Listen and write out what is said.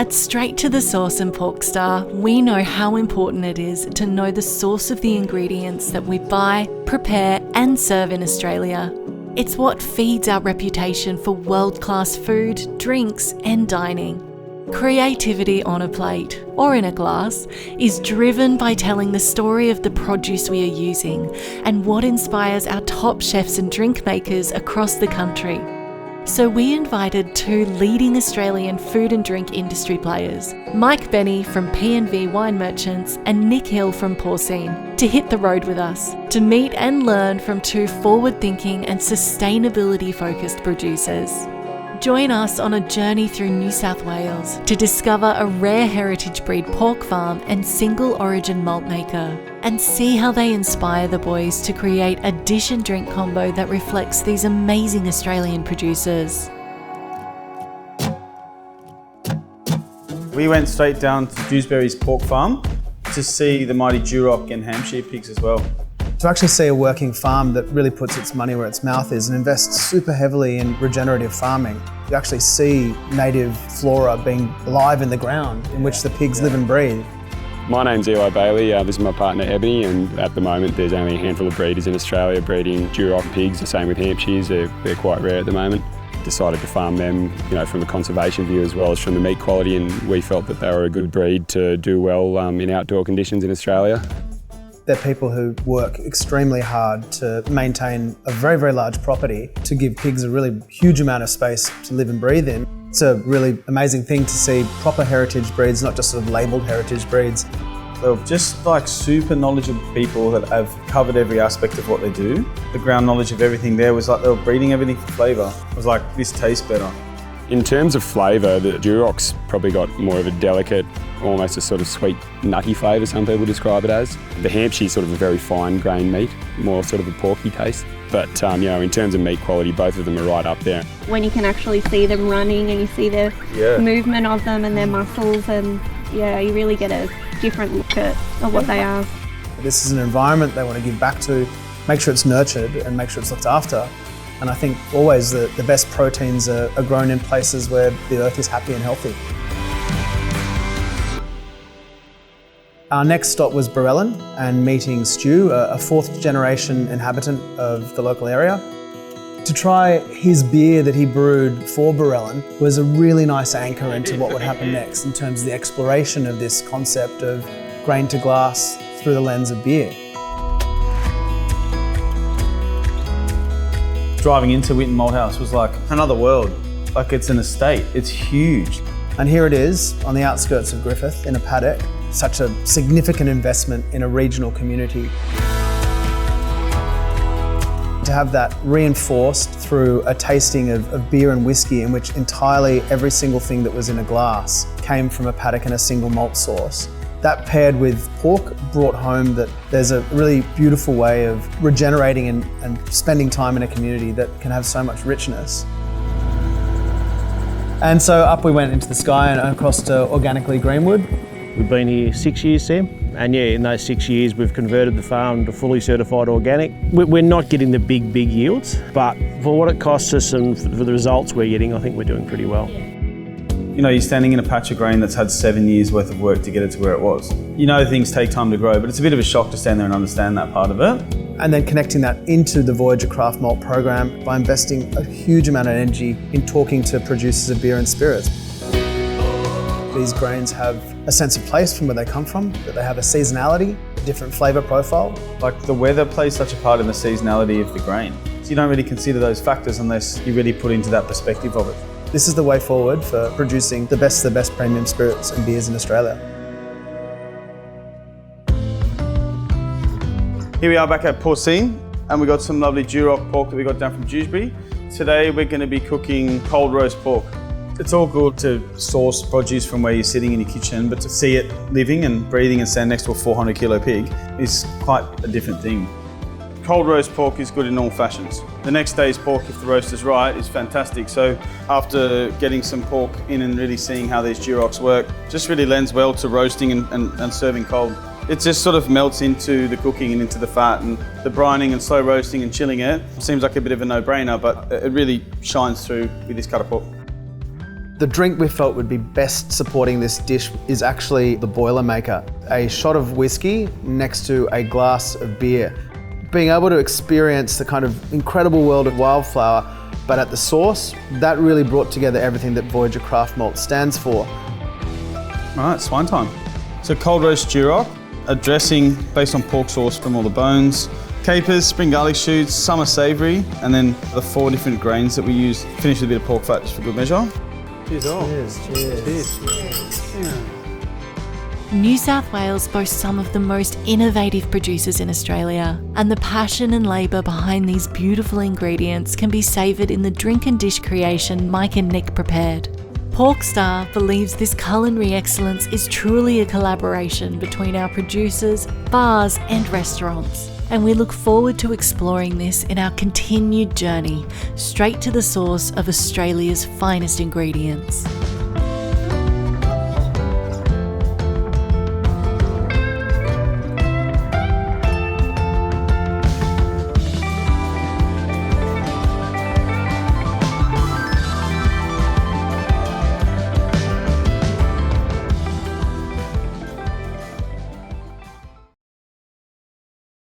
At Straight to the Source and Porkstar, we know how important it is to know the source of the ingredients that we buy, prepare and serve in Australia. It's what feeds our reputation for world-class food, drinks and dining. Creativity on a plate, or in a glass, is driven by telling the story of the produce we are using and what inspires our top chefs and drink makers across the country. So we invited two leading Australian food and drink industry players, Mike Benny from P&V Wine Merchants and Nick Hill from Porcine, to hit the road with us, to meet and learn from two forward-thinking and sustainability-focused producers. Join us on a journey through New South Wales to discover a rare heritage breed pork farm and single origin malt maker, and see how they inspire the boys to create a dish and drink combo that reflects these amazing Australian producers. We went straight down to Dewsbury's pork farm to see the mighty Duroc and Hampshire pigs as well. To actually see a working farm that really puts its money where its mouth is and invests super heavily in regenerative farming, you actually see native flora being alive in the ground in which the pigs live and breathe. My name's Eli Bailey, this is my partner Ebony, and at the moment there's only a handful of breeders in Australia breeding Duroc pigs, the same with Hampshires, they're quite rare at the moment. Decided to farm them, from a conservation view as well as from the meat quality, and we felt that they were a good breed to do well in outdoor conditions in Australia. They're people who work extremely hard to maintain a very, very large property to give pigs a really huge amount of space to live and breathe in. It's a really amazing thing to see proper heritage breeds, not just sort of labelled heritage breeds. They're just like super knowledgeable people that have covered every aspect of what they do. The ground knowledge of everything there was like they were breeding everything for flavour. It was like, this tastes better. In terms of flavour, the Duroc's probably got more of a delicate, almost a sort of sweet, nutty flavour, some people describe it as. The Hampshire's sort of a very fine grain meat, more sort of a porky taste. But in terms of meat quality, both of them are right up there. When you can actually see them running and you see the movement of them and their muscles, and you really get a different look at what they are. This is an environment they want to give back to, make sure it's nurtured and make sure it's looked after. And I think always the best proteins are grown in places where the earth is happy and healthy. Our next stop was Barellan and meeting Stu, a fourth generation inhabitant of the local area. To try his beer that he brewed for Barellan was a really nice anchor into what would happen next in terms of the exploration of this concept of grain to glass through the lens of beer. Driving into Winton Malthouse was like another world. Like it's an estate, it's huge. And here it is on the outskirts of Griffith in a paddock, such a significant investment in a regional community. To have that reinforced through a tasting of beer and whiskey in which entirely every single thing that was in a glass came from a paddock and a single malt source. That paired with pork brought home that there's a really beautiful way of regenerating and spending time in a community that can have so much richness. And so up we went into the sky and across to Organically Greenwood. We've been here 6 years, Sam, and in those 6 years we've converted the farm to fully certified organic. We're not getting the big yields, but for what it costs us and for the results we're getting, I think we're doing pretty well. You're standing in a patch of grain that's had 7 years worth of work to get it to where it was. Things take time to grow, but it's a bit of a shock to stand there and understand that part of it. And then connecting that into the Voyager Craft Malt program by investing a huge amount of energy in talking to producers of beer and spirits. These grains have a sense of place from where they come from, that they have a seasonality, a different flavour profile. Like the weather plays such a part in the seasonality of the grain. So you don't really consider those factors unless you really put into that perspective of it. This is the way forward for producing the best premium spirits and beers in Australia. Here we are back at Porcine, and we got some lovely Duroc pork that we got down from Dewsbury. Today we're going to be cooking cold roast pork. It's all good to source produce from where you're sitting in your kitchen, but to see it living and breathing and stand next to a 400 kilo pig is quite a different thing. Cold roast pork is good in all fashions. The next day's pork, if the roast is right, is fantastic. So after getting some pork in and really seeing how these Durocs work, just really lends well to roasting and serving cold. It just sort of melts into the cooking and into the fat, and the brining and slow roasting and chilling it seems like a bit of a no-brainer, but it really shines through with this cut of pork. The drink we felt would be best supporting this dish is actually the Boilermaker, a shot of whiskey next to a glass of beer. Being able to experience the kind of incredible world of Wildflower, but at the source, that really brought together everything that Voyager Craft Malt stands for. All right, swine time. So cold roast Duroc, a dressing based on pork sauce from all the bones, capers, spring garlic shoots, summer savoury, and then the 4 different grains that we use, finished with a bit of pork fat just for good measure. Cheers all. Cheers. New South Wales boasts some of the most innovative producers in Australia, and the passion and labour behind these beautiful ingredients can be savoured in the drink and dish creation Mike and Nick prepared. Porkstar believes this culinary excellence is truly a collaboration between our producers, bars and restaurants, and we look forward to exploring this in our continued journey straight to the source of Australia's finest ingredients.